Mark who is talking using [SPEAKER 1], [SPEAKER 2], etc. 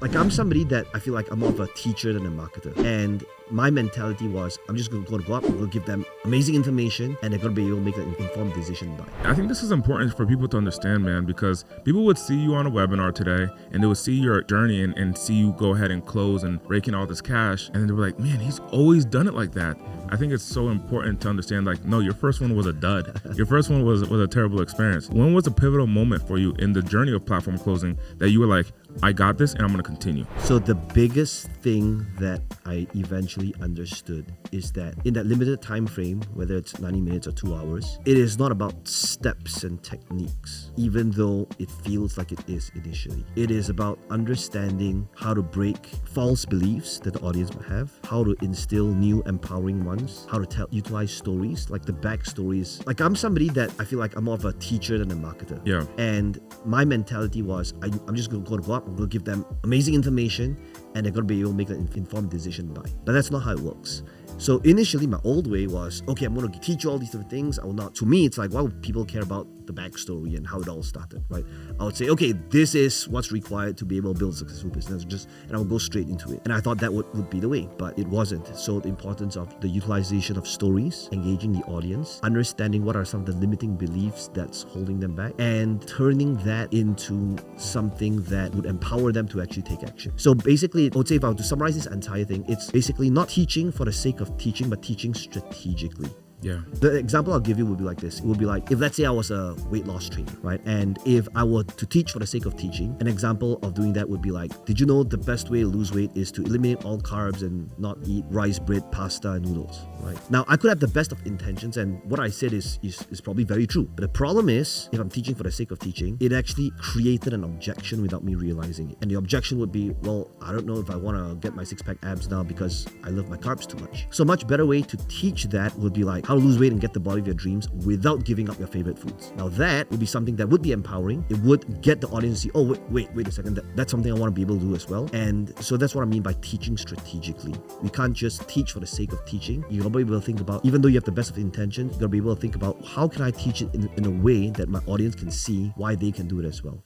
[SPEAKER 1] Like, I'm somebody that I feel like I'm more of a teacher than a marketer. And my mentality was, I'm just going to go up, I'm going to give them amazing information, and they're going to be able to make an informed decision by it.
[SPEAKER 2] I think this is important for people to understand, man, because people would see you on a webinar today and they would see your journey and see you go ahead and close and rake in all this cash. And then they were like, man, he's always done it like that. I think it's so important to understand, like, no, your first one was a dud. Your first one was a terrible experience. When was a pivotal moment for you in the journey of platform closing that you were like, I got this and I'm going to continue?
[SPEAKER 1] So the biggest thing that I eventually understood is that in that limited time frame, whether it's 90 minutes or 2 hours, it is not about steps and techniques, even though it feels like it is initially. It is about understanding how to break false beliefs that the audience might have, how to instill new empowering ones, how to utilize stories, like the backstories. Like, I'm somebody that I feel like I'm more of a teacher than a marketer.
[SPEAKER 2] Yeah.
[SPEAKER 1] And my mentality was, I'm just going to go up, I'm going to give them amazing information, and they're going to be able to make an informed decision by. But that's not how it works. So initially, my old way was, okay, I'm going to teach you all these different things. I will not. To me, it's like, why would people care about the backstory and how it all started, right? I would say, okay, this is what's required to be able to build a successful business, and I would go straight into it. And I thought that would be the way, but it wasn't. So the importance of the utilization of stories, engaging the audience, understanding what are some of the limiting beliefs that's holding them back, and turning that into something that would empower them to actually take action. So basically, I would say, if I were to summarize this entire thing, it's basically not teaching for the sake of teaching, but teaching strategically.
[SPEAKER 2] Yeah.
[SPEAKER 1] The example I'll give you would be like this. It would be like, if let's say I was a weight loss trainer, right? And if I were to teach for the sake of teaching, an example of doing that would be like, did you know the best way to lose weight is to eliminate all carbs and not eat rice, bread, pasta, and noodles, right? Now, I could have the best of intentions, and what I said is probably very true. But the problem is, if I'm teaching for the sake of teaching, it actually created an objection without me realizing it. And the objection would be, well, I don't know if I want to get my six-pack abs now because I love my carbs too much. So a much better way to teach that would be like, how to lose weight and get the body of your dreams without giving up your favorite foods. Now that would be something that would be empowering. It would get the audience to see, oh, wait a second, that's something I want to be able to do as well. And so that's what I mean by teaching strategically. We can't just teach for the sake of teaching. You gotta be able to think about, even though you have the best of intention, you gotta be able to think about, how can I teach it in a way that my audience can see why they can do it as well.